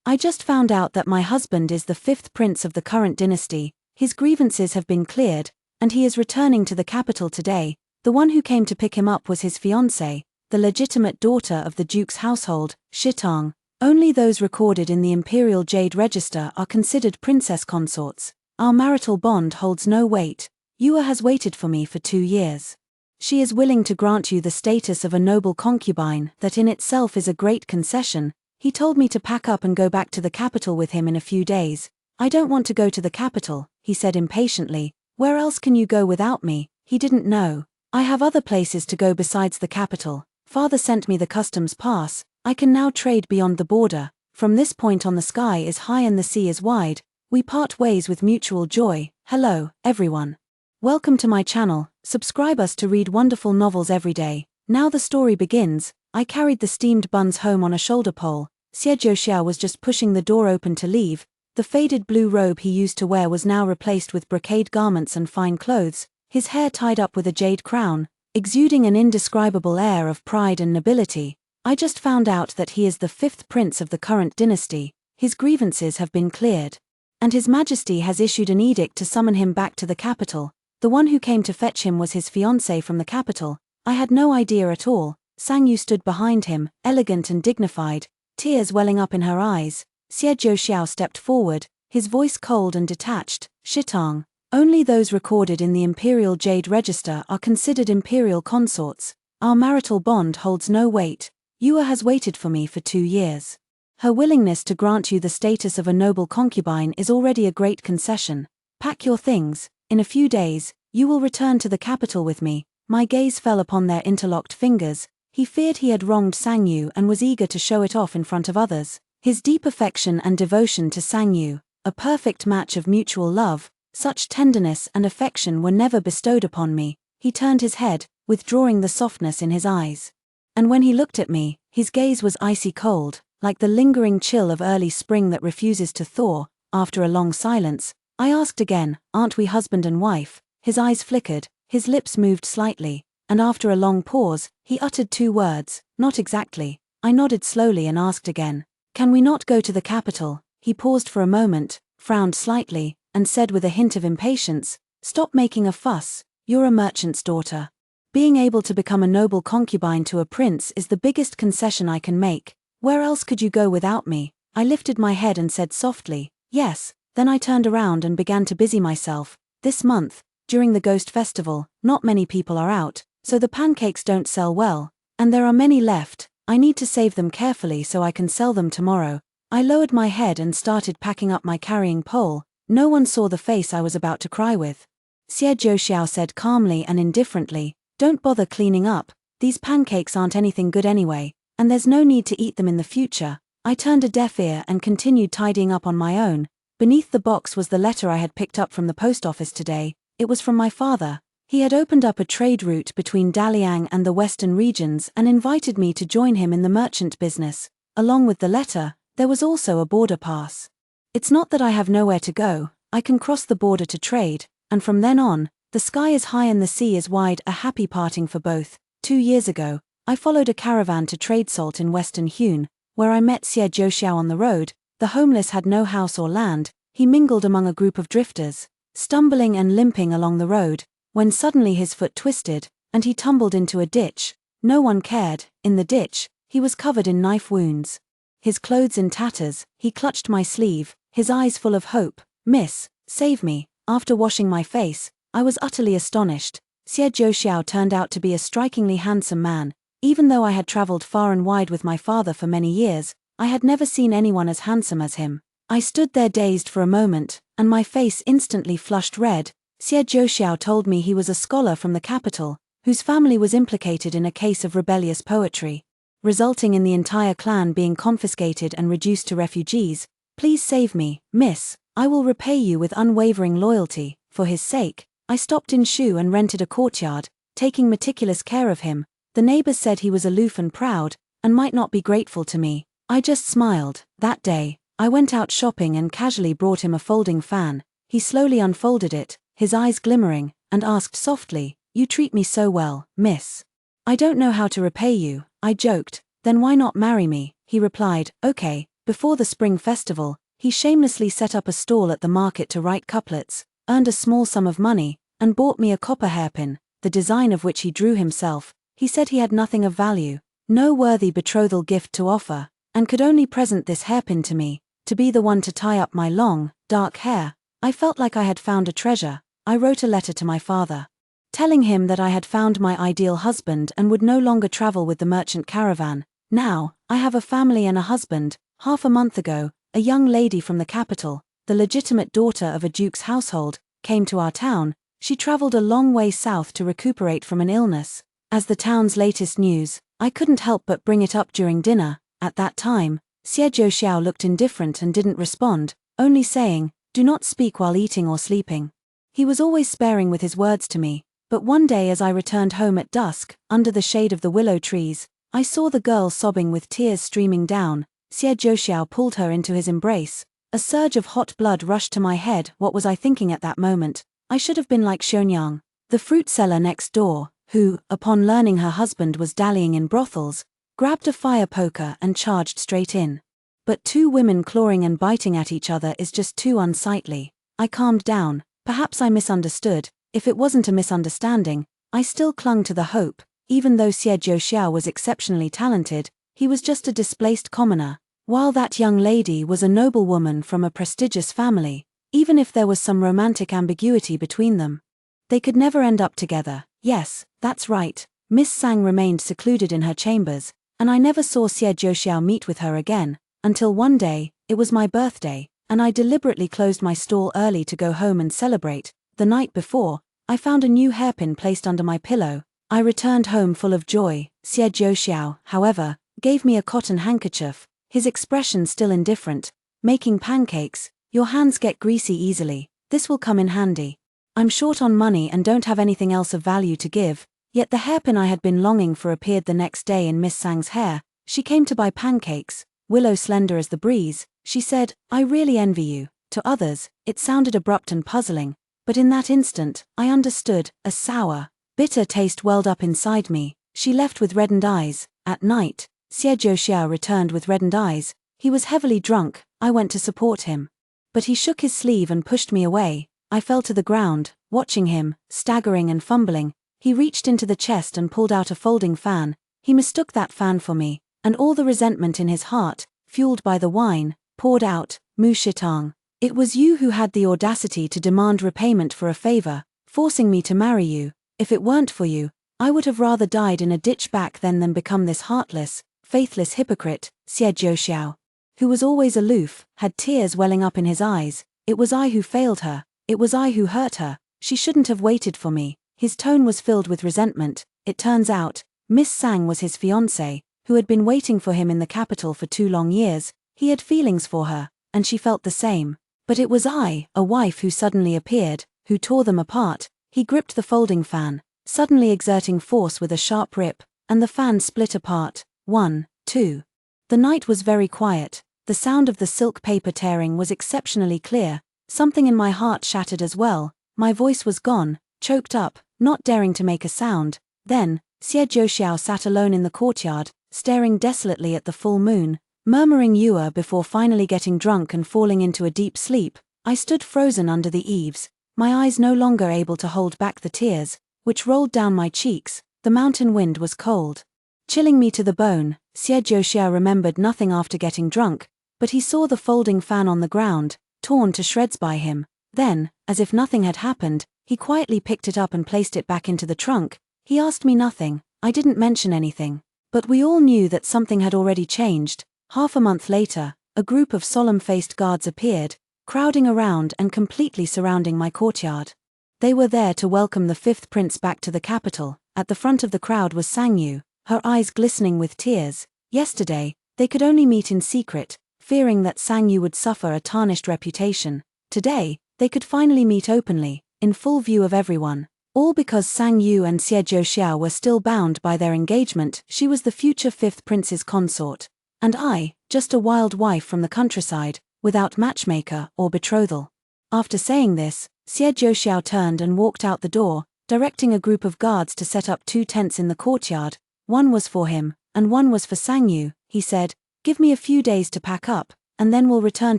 I just found out that my husband is the fifth prince of the current dynasty. His grievances have been cleared, and he is returning to the capital today. The one who came to pick him up was his fiancée, the legitimate daughter of the duke's household, Shitang. Only those recorded in the imperial jade register are considered princess consorts. Our marital bond holds no weight. Yua has waited for me for 2 years. She is willing to grant you the status of a noble concubine. That in itself is a great concession. He told me to pack up and go back to the capital with him in a few days. I don't want to go to the capital, he said impatiently. Where else can you go without me? He didn't know. I have other places to go besides the capital. Father sent me the customs pass. I can now trade beyond the border. From this point on, the sky is high and the sea is wide. We part ways with mutual joy. Hello, everyone. Welcome to my channel. Subscribe us to read wonderful novels every day. Now the story begins. I carried the steamed buns home on a shoulder pole. Xie Zhouxiao was just pushing the door open to leave. The faded blue robe he used to wear was now replaced with brocade garments and fine clothes, his hair tied up with a jade crown, exuding an indescribable air of pride and nobility. I just found out that he is the fifth prince of the current dynasty. His grievances have been cleared, and His Majesty has issued an edict to summon him back to the capital. The one who came to fetch him was his fiancée from the capital. I had no idea at all. Sang Yu stood behind him, elegant and dignified, tears welling up in her eyes. Xie Zhouxiao stepped forward, his voice cold and detached. Shitang. Only those recorded in the imperial jade register are considered imperial consorts. Our marital bond holds no weight. Yua has waited for me for 2 years. Her willingness to grant you the status of a noble concubine is already a great concession. Pack your things. In a few days, you will return to the capital with me. My gaze fell upon their interlocked fingers. He feared he had wronged Sang Yu and was eager to show it off in front of others. His deep affection and devotion to Sang Yu, a perfect match of mutual love, such tenderness and affection were never bestowed upon me. He turned his head, withdrawing the softness in his eyes. And when he looked at me, his gaze was icy cold, like the lingering chill of early spring that refuses to thaw. After a long silence, I asked again, aren't we husband and wife? His eyes flickered, his lips moved slightly, and after a long pause, he uttered 2 words, not exactly. I nodded slowly and asked again, can we not go to the capital? He paused for a moment, frowned slightly, and said with a hint of impatience, stop making a fuss, you're a merchant's daughter. Being able to become a noble concubine to a prince is the biggest concession I can make. Where else could you go without me? I lifted my head and said softly, yes. Then I turned around and began to busy myself. This month, during the Ghost Festival, not many people are out, so the pancakes don't sell well, and there are many left. I need to save them carefully so I can sell them tomorrow. I lowered my head and started packing up my carrying pole. No one saw the face I was about to cry with. Xie Zhouxiao said calmly and indifferently, don't bother cleaning up, these pancakes aren't anything good anyway, and there's no need to eat them in the future. I turned a deaf ear and continued tidying up on my own. Beneath the box was the letter I had picked up from the post office today. It was from my father. He had opened up a trade route between Daliang and the western regions and invited me to join him in the merchant business. Along with the letter, there was also a border pass. It's not that I have nowhere to go, I can cross the border to trade, and from then on, the sky is high and the sea is wide, a happy parting for both. 2 years ago, I followed a caravan to trade salt in western Hune, where I met Xie Zhouxiao on the road. The homeless had no house or land. He mingled among a group of drifters, stumbling and limping along the road, when suddenly his foot twisted, and he tumbled into a ditch. No one cared. In the ditch, he was covered in knife wounds. His clothes in tatters. He clutched my sleeve, his eyes full of hope. Miss, save me. After washing my face, I was utterly astonished. Xie Zhouxiao turned out to be a strikingly handsome man. Even though I had traveled far and wide with my father for many years, I had never seen anyone as handsome as him. I stood there dazed for a moment, and my face instantly flushed red. Xie Zhouxiao told me he was a scholar from the capital, whose family was implicated in a case of rebellious poetry, resulting in the entire clan being confiscated and reduced to refugees. Please save me, miss. I will repay you with unwavering loyalty. For his sake, I stopped in Shu and rented a courtyard, taking meticulous care of him. The neighbors said he was aloof and proud, and might not be grateful to me. I just smiled. That day, I went out shopping and casually brought him a folding fan. He slowly unfolded it, his eyes glimmering, and asked softly, you treat me so well, miss. I don't know how to repay you, I joked. Then why not marry me? He replied, okay, Before the spring festival, he shamelessly set up a stall at the market to write couplets, earned a small sum of money, and bought me a copper hairpin, the design of which he drew himself. He said he had nothing of value, no worthy betrothal gift to offer, and could only present this hairpin to me, to be the one to tie up my long, dark hair. I felt like I had found a treasure. I wrote a letter to my father, telling him that I had found my ideal husband and would no longer travel with the merchant caravan. Now, I have a family and a husband. Half a month ago, a young lady from the capital, the legitimate daughter of a duke's household, came to our town. She traveled a long way south to recuperate from an illness. As the town's latest news, I couldn't help but bring it up during dinner. At that time, Xie Zhouxiao looked indifferent and didn't respond, only saying, "Do not speak while eating or sleeping." He was always sparing with his words to me, but one day as I returned home at dusk, under the shade of the willow trees, I saw the girl sobbing with tears streaming down. Xie Zhouxiao pulled her into his embrace. A surge of hot blood rushed to my head. What was I thinking at that moment? I should have been like Xionyang, the fruit seller next door, who, upon learning her husband was dallying in brothels, grabbed a fire poker and charged straight in. But two women clawing and biting at each other is just too unsightly. I calmed down. Perhaps I misunderstood. If it wasn't a misunderstanding, I still clung to the hope. Even though Xie Zhouxiao was exceptionally talented, he was just a displaced commoner, while that young lady was a noblewoman from a prestigious family. Even if there was some romantic ambiguity between them, they could never end up together. Yes, that's right. Miss Sang remained secluded in her chambers, and I never saw Xie Zhouxiao meet with her again, until one day, it was my birthday, and I deliberately closed my stall early to go home and celebrate. The night before, I found a new hairpin placed under my pillow. I returned home full of joy. Xie Zhouxiao, however, gave me a cotton handkerchief, his expression still indifferent. "Making pancakes, your hands get greasy easily. This will come in handy. I'm short on money and don't have anything else of value to give." Yet the hairpin I had been longing for appeared the next day in Miss Sang's hair. She came to buy pancakes, willow slender as the breeze. She said, "I really envy you." To others, it sounded abrupt and puzzling, but in that instant, I understood. A sour, bitter taste welled up inside me. She left with reddened eyes. At night, Xie Zhouxiao returned with reddened eyes. He was heavily drunk. I went to support him, but he shook his sleeve and pushed me away. I fell to the ground, watching him, staggering and fumbling. He reached into the chest and pulled out a folding fan. He mistook that fan for me, and all the resentment in his heart, fueled by the wine, poured out. "Mu Shitang, it was you who had the audacity to demand repayment for a favor, forcing me to marry you. If it weren't for you, I would have rather died in a ditch back then than become this heartless, faithless hypocrite." Xie Zhouxiao, who was always aloof, had tears welling up in his eyes. "It was I who failed her. It was I who hurt her. She shouldn't have waited for me." His tone was filled with resentment. It turns out, Miss Sang was his fiancée, who had been waiting for him in the capital for 2 long years. He had feelings for her, and she felt the same. But it was I, a wife who suddenly appeared, who tore them apart. He gripped the folding fan, suddenly exerting force with a sharp rip, and the fan split apart. 1, 2. The night was very quiet. The sound of the silk paper tearing was exceptionally clear. Something in my heart shattered as well. My voice was gone, choked up, not daring to make a sound. Then, Xie Zhouxiao sat alone in the courtyard, staring desolately at the full moon, murmuring Yua before finally getting drunk and falling into a deep sleep. I stood frozen under the eaves, my eyes no longer able to hold back the tears, which rolled down my cheeks. The mountain wind was cold, chilling me to the bone. Xie Zhouxiao remembered nothing after getting drunk, but he saw the folding fan on the ground, torn to shreds by him. Then, as if nothing had happened, he quietly picked it up and placed it back into the trunk. He asked me nothing. I didn't mention anything. But we all knew that something had already changed. Half a month later, a group of solemn-faced guards appeared, crowding around and completely surrounding my courtyard. They were there to welcome the 5th prince back to the capital. At the front of the crowd was Sang Yu, her eyes glistening with tears. Yesterday, they could only meet in secret, fearing that Sang Yu would suffer a tarnished reputation. Today, they could finally meet openly, in full view of everyone. All because Sang Yu and Xie Zhouxiao were still bound by their engagement. She was the future 5th prince's consort, and I, just a wild wife from the countryside, without matchmaker or betrothal. After saying this, Xie Zhouxiao turned and walked out the door, directing a group of guards to set up 2 tents in the courtyard. One was for him, and one was for Sang Yu. He said, Give me a few days to pack up, and then we'll return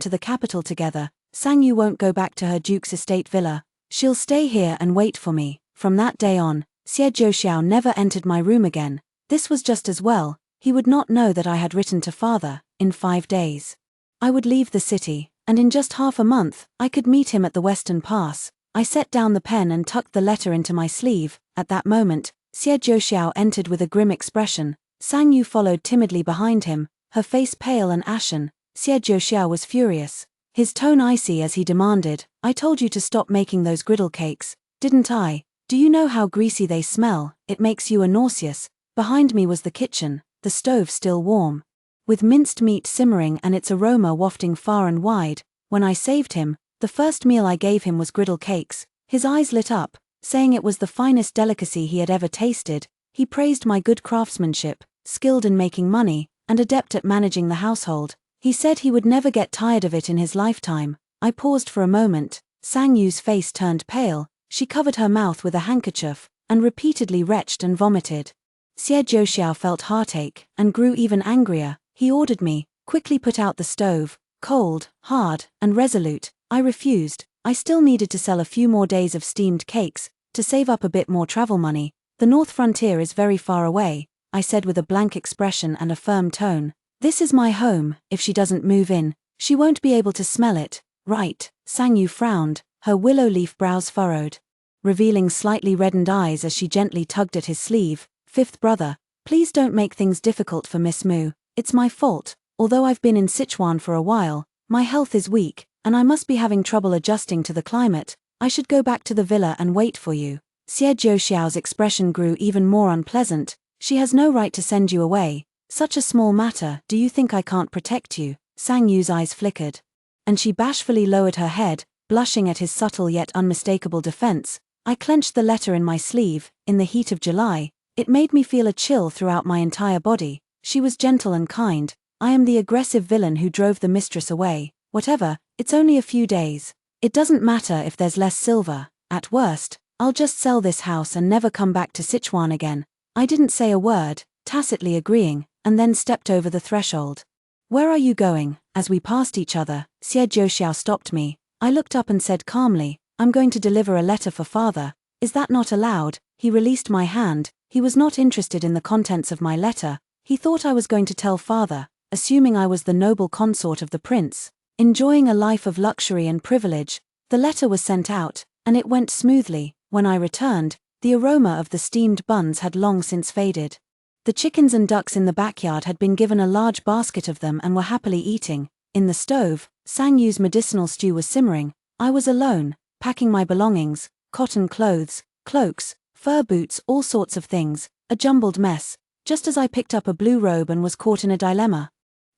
to the capital together. Sang Yu won't go back to her duke's estate villa. She'll stay here and wait for me. From that day on, Xie Zhouxiao never entered my room again. This was just as well. He would not know that I had written to father. In 5 days, I would leave the city, and in just half a month, I could meet him at the Western Pass. I set down the pen and tucked the letter into my sleeve. At that moment, Xie Zhouxiao entered with a grim expression. Sang Yu followed timidly behind him, her face pale and ashen. Xie Zhouxiao was furious, his tone icy as he demanded, "I told you to stop making those griddle cakes, didn't I? Do you know how greasy they smell? It makes you nauseous." Behind me was the kitchen, the stove still warm, with minced meat simmering and its aroma wafting far and wide. When I saved him, the first meal I gave him was griddle cakes. His eyes lit up, saying it was the finest delicacy he had ever tasted. He praised my good craftsmanship, skilled in making money, and adept at managing the household. He said he would never get tired of it in his lifetime. I paused for a moment. Sang Yu's face turned pale. She covered her mouth with a handkerchief, and repeatedly retched and vomited. Xie Zhouxiao felt heartache, and grew even angrier. He ordered me, "Quickly put out the stove." Cold, hard, and resolute, I refused. I still needed to sell a few more days of steamed cakes, to save up a bit more travel money. "The North Frontier is very far away," I said with a blank expression and a firm tone. "This is my home. If she doesn't move in, she won't be able to smell it." "Right." Sang Yu frowned, her willow leaf brows furrowed, revealing slightly reddened eyes as she gently tugged at his sleeve. "Fifth brother, please don't make things difficult for Miss Mu. It's my fault. Although I've been in Sichuan for a while, my health is weak, and I must be having trouble adjusting to the climate. I should go back to the villa and wait for you." Xie Zhouxiao's expression grew even more unpleasant. "She has no right to send you away. Such a small matter. Do you think I can't protect you?" Sang Yu's eyes flickered, and she bashfully lowered her head, blushing at his subtle yet unmistakable defense. I clenched the letter in my sleeve. In the heat of July, it made me feel a chill throughout my entire body. She was gentle and kind. I am the aggressive villain who drove the mistress away. Whatever, it's only a few days. It doesn't matter if there's less silver. At worst, I'll just sell this house and never come back to Sichuan again. I didn't say a word, tacitly agreeing, and then stepped over the threshold. "Where are you going?" As we passed each other, Xie Zhouxiao stopped me. I looked up and said calmly, "I'm going to deliver a letter for father." "Is that not allowed?" He released my hand. He was not interested in the contents of my letter. He thought I was going to tell father, assuming I was the noble consort of the prince, enjoying a life of luxury and privilege. The letter was sent out, and it went smoothly. When I returned, the aroma of the steamed buns had long since faded. The chickens and ducks in the backyard had been given a large basket of them and were happily eating. In the stove, Sang Yu's medicinal stew was simmering. I was alone, packing my belongings, cotton clothes, cloaks, fur boots, all sorts of things, a jumbled mess, just as I picked up a blue robe and was caught in a dilemma.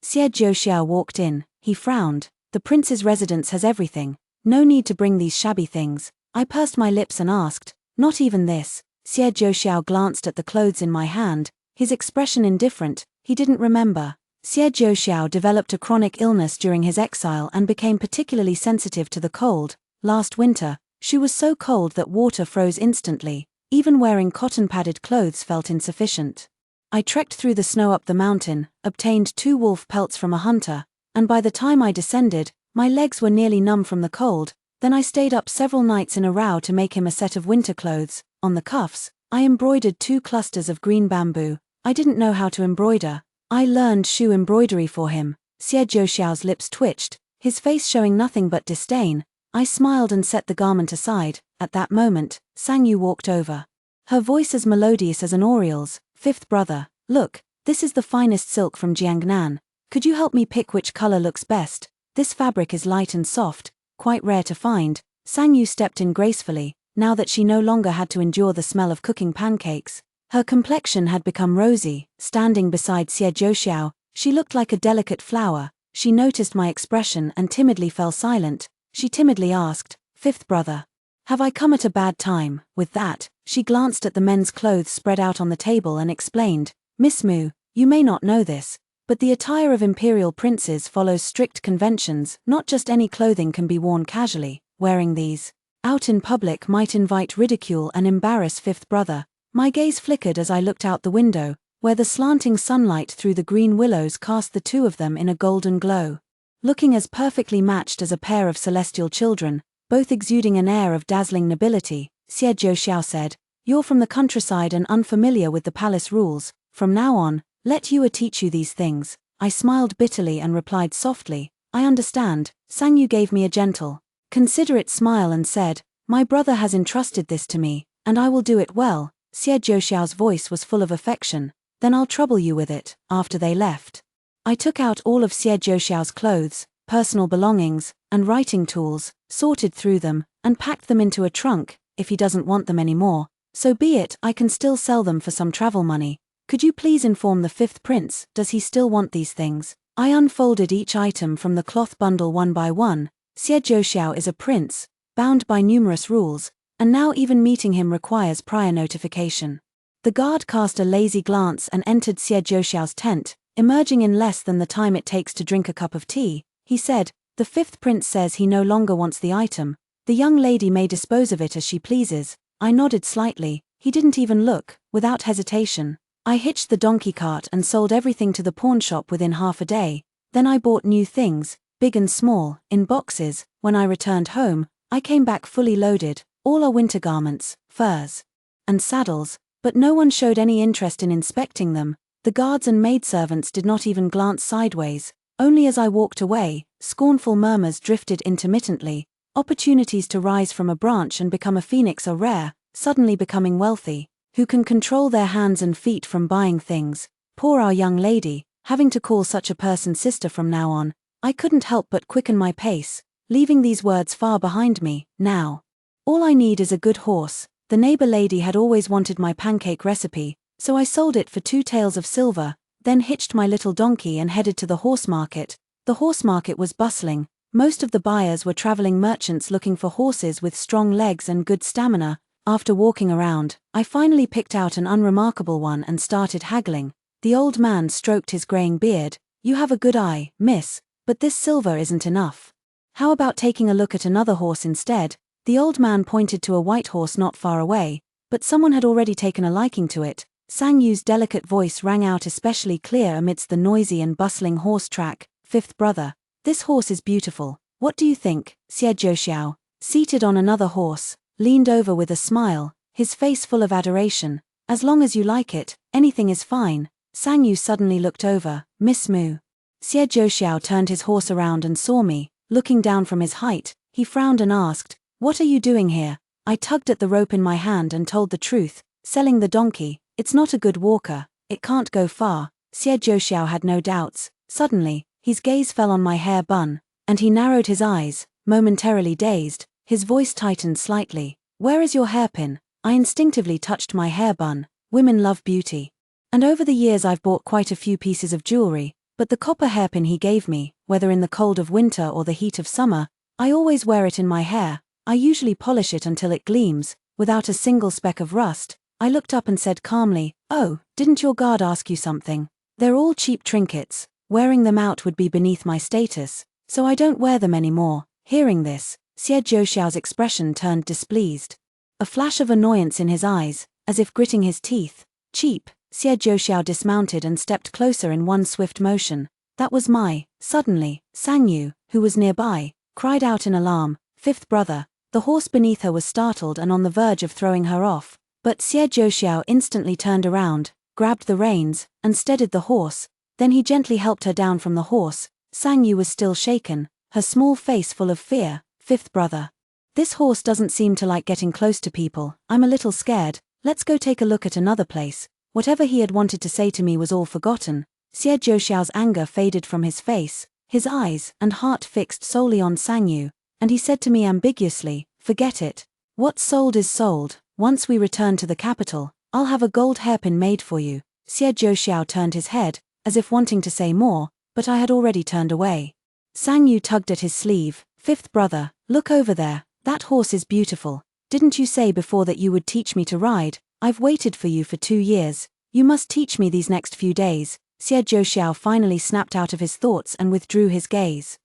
Xie Zhouxiao walked in. He frowned. "The prince's residence has everything. No need to bring these shabby things." I pursed my lips and asked, "Not even this?" Xie Zhouxiao glanced at the clothes in my hand, his expression indifferent. He didn't remember. Xie Zhouxiao developed a chronic illness during his exile and became particularly sensitive to the cold. Last winter, she was so cold that water froze instantly. Even wearing cotton-padded clothes felt insufficient. I trekked through the snow up the mountain, obtained 2 wolf pelts from a hunter, and by the time I descended, my legs were nearly numb from the cold. Then I stayed up several nights in a row to make him a set of winter clothes. On the cuffs, I embroidered 2 clusters of green bamboo. I didn't know how to embroider. I learned shoe embroidery for him. Xie Zhouxiao's lips twitched, his face showing nothing but disdain. I smiled and set the garment aside. At that moment, Sang Yu walked over, her voice as melodious as an oriole's. "Fifth brother, look, this is the finest silk from Jiangnan. Could you help me pick which color looks best? This fabric is light and soft, quite rare to find." Sang Yu stepped in gracefully, now that she no longer had to endure the smell of cooking pancakes. Her complexion had become rosy. Standing beside Xie Zhouxiao, she looked like a delicate flower. She noticed my expression and timidly fell silent. She timidly asked, "Fifth brother, have I come at a bad time?" With that, she glanced at the men's clothes spread out on the table and explained, "Miss Mu, you may not know this, but the attire of imperial princes follows strict conventions. Not just any clothing can be worn casually. Wearing these out in public might invite ridicule and embarrass fifth brother." My gaze flickered as I looked out the window. where the slanting sunlight through the green willows cast the two of them in a golden glow. Looking as perfectly matched as a pair of celestial children, both exuding an air of dazzling nobility, Xie Zhouxiao said, "You're from the countryside and unfamiliar with the palace rules. From now on, let Yue teach you these things." I smiled bitterly and replied softly, "I understand." Sang Yu gave me a gentle, considerate smile and said, "My brother has entrusted this to me, and I will do it well." Xie Zhouxiao's voice was full of affection. "Then I'll trouble you with it." After they left, I took out all of Xie Zhouxiao's clothes, personal belongings, and writing tools, sorted through them, and packed them into a trunk. If he doesn't want them anymore, so be it, I can still sell them for some travel money. Could you please inform the fifth prince, does he still want these things? I unfolded each item from the cloth bundle one by one. Xie Zhouxiao is a prince, bound by numerous rules, and now even meeting him requires prior notification. The guard cast a lazy glance and entered Xie Zhouxiao's tent. Emerging in less than the time it takes to drink a cup of tea, he said, "The fifth prince says he no longer wants the item. The young lady may dispose of it as she pleases." I nodded slightly. He didn't even look. Without hesitation, I hitched the donkey cart and sold everything to the pawnshop within half a day. Then I bought new things, big and small, in boxes. When I returned home, I came back fully loaded. All are winter garments, furs, and saddles, but no one showed any interest in inspecting them. The guards and maidservants did not even glance sideways. Only as I walked away, scornful murmurs drifted intermittently. Opportunities to rise from a branch and become a phoenix are rare. Suddenly becoming wealthy, who can control their hands and feet from buying things. Poor our young lady, having to call such a person sister from now on. I couldn't help but quicken my pace, leaving these words far behind me. Now, all I need is a good horse. The neighbor lady had always wanted my pancake recipe, so I sold it for 2 taels of silver, then hitched my little donkey and headed to the horse market. The horse market was bustling. Most of the buyers were traveling merchants looking for horses with strong legs and good stamina. After walking around, I finally picked out an unremarkable one and started haggling. The old man stroked his graying beard. "You have a good eye, miss, but this silver isn't enough. How about taking a look at another horse instead?" The old man pointed to a white horse not far away, but someone had already taken a liking to it. Sang Yu's delicate voice rang out especially clear amidst the noisy and bustling horse track. "Fifth brother, this horse is beautiful. What do you think?" Xie Zhouxiao, seated on another horse, leaned over with a smile, his face full of adoration. "As long as you like it, anything is fine." Sang Yu suddenly looked over. "Miss Mu." Xie Zhouxiao turned his horse around and saw me. Looking down from his height, he frowned and asked, "What are you doing here?" I tugged at the rope in my hand and told the truth. "Selling the donkey. It's not a good walker. It can't go far." Xie Zhouxiao had no doubts. Suddenly, his gaze fell on my hair bun, and he narrowed his eyes, momentarily dazed. His voice tightened slightly. "Where is your hairpin?" I instinctively touched my hair bun. Women love beauty. And over the years I've bought quite a few pieces of jewelry, but the copper hairpin he gave me, whether in the cold of winter or the heat of summer, I always wear it in my hair. I usually polish it until it gleams, without a single speck of rust. I looked up and said calmly, "Oh, didn't your guard ask you something?" "They're all cheap trinkets. Wearing them out would be beneath my status, so I don't wear them anymore." Hearing this, Xie Zhouxiao's expression turned displeased. A flash of annoyance in his eyes, as if gritting his teeth. "Cheap." Xie Zhouxiao dismounted and stepped closer in one swift motion. "That was my..." Suddenly, Sang Yu, who was nearby, cried out in alarm, "Fifth brother." The horse beneath her was startled and on the verge of throwing her off, but Xie Zhouxiao instantly turned around, grabbed the reins, and steadied the horse. Then he gently helped her down from the horse. Sang Yu was still shaken, her small face full of fear. "Fifth brother, this horse doesn't seem to like getting close to people. I'm a little scared. Let's go take a look at another place." Whatever he had wanted to say to me was all forgotten. Xie Zhouxiao's anger faded from his face, his eyes and heart fixed solely on Sang Yu, and he said to me ambiguously, "Forget it. What's sold is sold. Once we return to the capital, I'll have a gold hairpin made for you." Xie Zhouxiao turned his head, as if wanting to say more, but I had already turned away. Sang Yu tugged at his sleeve. "Fifth brother, look over there. That horse is beautiful. Didn't you say before that you would teach me to ride? I've waited for you for 2 years. You must teach me these next few days." Xie Zhouxiao finally snapped out of his thoughts and withdrew his gaze.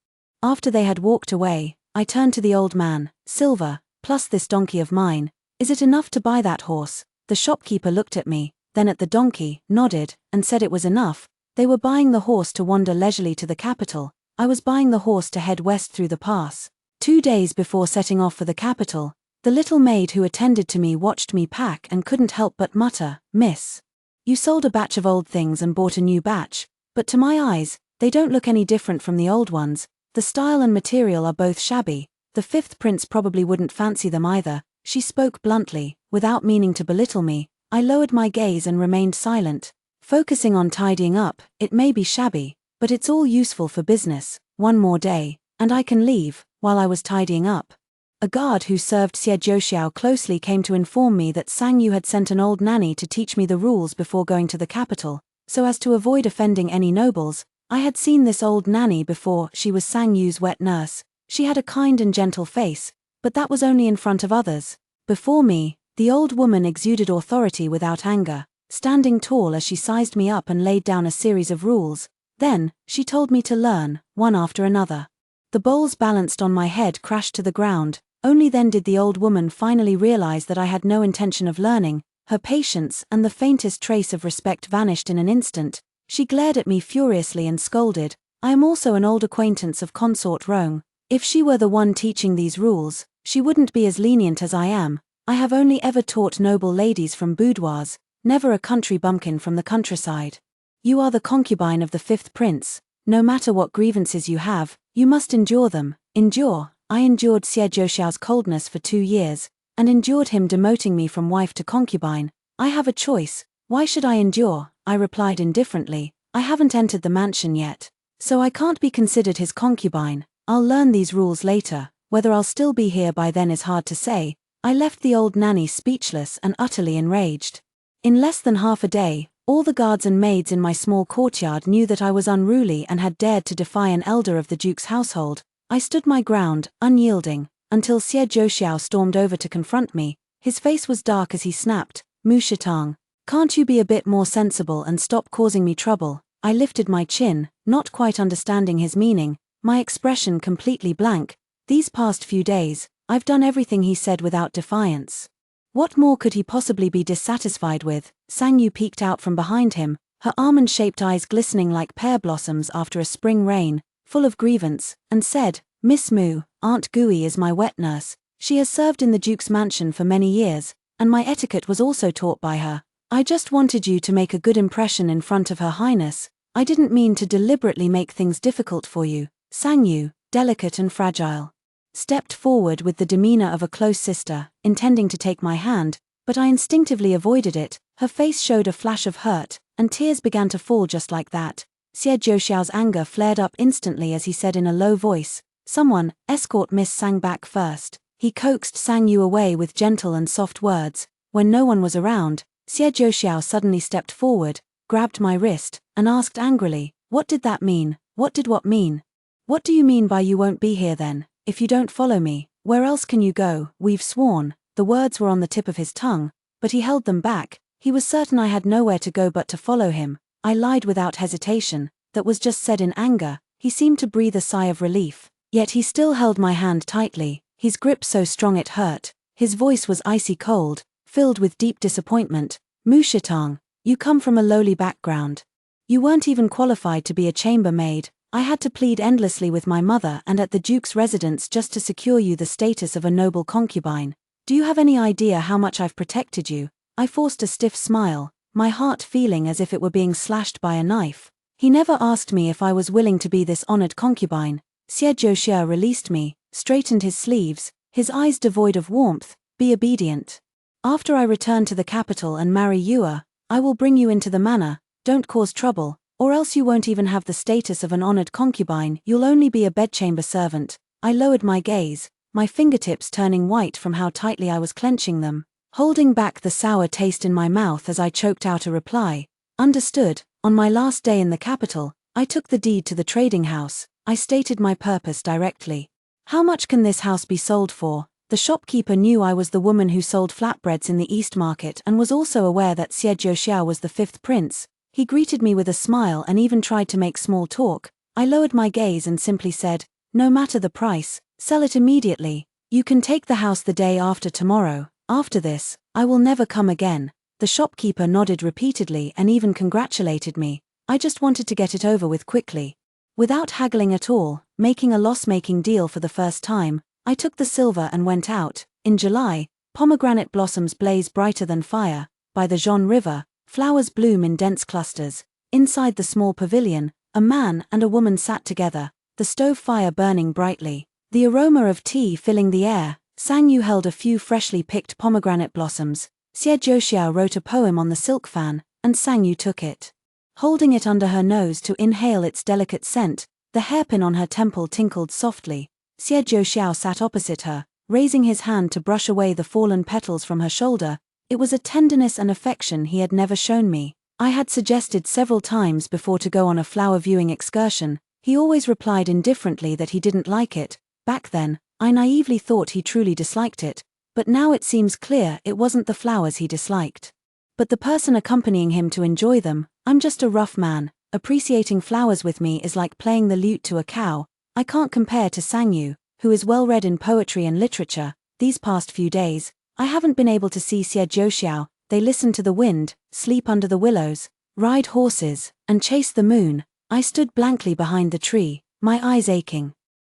After they had walked away, I turned to the old man. "Silver, plus this donkey of mine. Is it enough to buy that horse?" The shopkeeper looked at me. then at the donkey, nodded, and said it was enough. They were buying the horse to wander leisurely to the capital. I was buying the horse to head west through the pass. 2 days before setting off for the capital, the little maid who attended to me watched me pack and couldn't help but mutter, "Miss, you sold a batch of old things and bought a new batch, but to my eyes, they don't look any different from the old ones. The style and material are both shabby. The fifth prince probably wouldn't fancy them either." She spoke bluntly, without meaning to belittle me. I lowered my gaze and remained silent, focusing on tidying up. It may be shabby, but it's all useful for business. One more day, and I can leave. While I was tidying up, a guard who served Xie Zhouxiao closely came to inform me that Sang Yu had sent an old nanny to teach me the rules before going to the capital, so as to avoid offending any nobles. I had seen this old nanny before. She was Sang Yu's wet nurse. She had a kind and gentle face, but that was only in front of others. Before me, the old woman exuded authority without anger, standing tall as she sized me up and laid down a series of rules. Then, she told me to learn, one after another. The bowls balanced on my head crashed to the ground. Only then did the old woman finally realize that I had no intention of learning. Her patience and the faintest trace of respect vanished in an instant. She glared at me furiously and scolded. "I am also an old acquaintance of Consort Rong. If she were the one teaching these rules, she wouldn't be as lenient as I am. I have only ever taught noble ladies from boudoirs, never a country bumpkin from the countryside. You are the concubine of the fifth prince. No matter what grievances you have, you must endure them." Endure? I endured Xie Zhouxiao's coldness for 2 years, and endured him demoting me from wife to concubine. I have a choice. Why should I endure? I replied indifferently. I haven't entered the mansion yet, so I can't be considered his concubine. I'll learn these rules later. Whether I'll still be here by then is hard to say. I left the old nanny speechless and utterly enraged. In less than half a day, all the guards and maids in my small courtyard knew that I was unruly and had dared to defy an elder of the duke's household. I stood my ground, unyielding, until Xie Zhouxiao stormed over to confront me. His face was dark as he snapped, "Mu Shitang, can't you be a bit more sensible and stop causing me trouble?" I lifted my chin, not quite understanding his meaning, my expression completely blank. These past few days, I've done everything he said without defiance. What more could he possibly be dissatisfied with? Sang Yu peeked out from behind him, her almond-shaped eyes glistening like pear blossoms after a spring rain, full of grievance, and said, "Miss Mu, Aunt Gui is my wet nurse. She has served in the Duke's mansion for many years, and my etiquette was also taught by her. I just wanted you to make a good impression in front of Her Highness. I didn't mean to deliberately make things difficult for you." Sang Yu, delicate and fragile, stepped forward with the demeanor of a close sister, intending to take my hand, but I instinctively avoided it. Her face showed a flash of hurt, and tears began to fall just like that. Xie Zhouxiao's anger flared up instantly as he said in a low voice, "Someone, escort Miss Sang back first." He coaxed Sang Yu away with gentle and soft words. When no one was around, Xie Zhouxiao suddenly stepped forward, grabbed my wrist, and asked angrily, "What did that mean? What mean? What do you mean by you won't be here then? If you don't follow me, where else can you go?" "We've sworn." The words were on the tip of his tongue, but he held them back. He was certain I had nowhere to go but to follow him. I lied without hesitation. That was just said in anger. He seemed to breathe a sigh of relief. Yet he still held my hand tightly, his grip so strong it hurt. His voice was icy cold, filled with deep disappointment. "Mu Shitang, you come from a lowly background. You weren't even qualified to be a chambermaid. I had to plead endlessly with my mother and at the Duke's residence just to secure you the status of a noble concubine. Do you have any idea how much I've protected you?" I forced a stiff smile, my heart feeling as if it were being slashed by a knife. He never asked me if I was willing to be this honored concubine. Xie Zhouxiao released me, straightened his sleeves, his eyes devoid of warmth. "Be obedient. After I return to the capital and marry Yua, I will bring you into the manor. Don't cause trouble, or else you won't even have the status of an honored concubine. You'll only be a bedchamber servant." I lowered my gaze, my fingertips turning white from how tightly I was clenching them, holding back the sour taste in my mouth as I choked out a reply. "Understood." On my last day in the capital, I took the deed to the trading house. I stated my purpose directly. "How much can this house be sold for?" The shopkeeper knew I was the woman who sold flatbreads in the East Market and was also aware that Xie Zhouxiao was the fifth prince. He greeted me with a smile and even tried to make small talk. I lowered my gaze and simply said, "No matter the price, sell it immediately. You can take the house the day after tomorrow. After this, I will never come again." The shopkeeper nodded repeatedly and even congratulated me. I just wanted to get it over with quickly. Without haggling at all, making a loss-making deal for the first time, I took the silver and went out. In July, pomegranate blossoms blaze brighter than fire. By the Jean River, flowers bloom in dense clusters. Inside the small pavilion, a man and a woman sat together, the stove fire burning brightly. The aroma of tea filling the air. Sang Yu held a few freshly picked pomegranate blossoms. Xie Zhouxiao wrote a poem on the silk fan, and Sang Yu took it. Holding it under her nose to inhale its delicate scent, the hairpin on her temple tinkled softly. Xie Zhouxiao sat opposite her, raising his hand to brush away the fallen petals from her shoulder. It was a tenderness and affection he had never shown me. I had suggested several times before to go on a flower viewing excursion. He always replied indifferently that he didn't like it. Back then, I naively thought he truly disliked it, but now it seems clear it wasn't the flowers he disliked, but the person accompanying him to enjoy them. I'm just a rough man. Appreciating flowers with me is like playing the lute to a cow. I can't compare to Sang Yu, who is well read in poetry and literature. These past few days, I haven't been able to see Xie Zhouxiao. They listen to the wind, sleep under the willows, ride horses, and chase the moon. I stood blankly behind the tree, my eyes aching.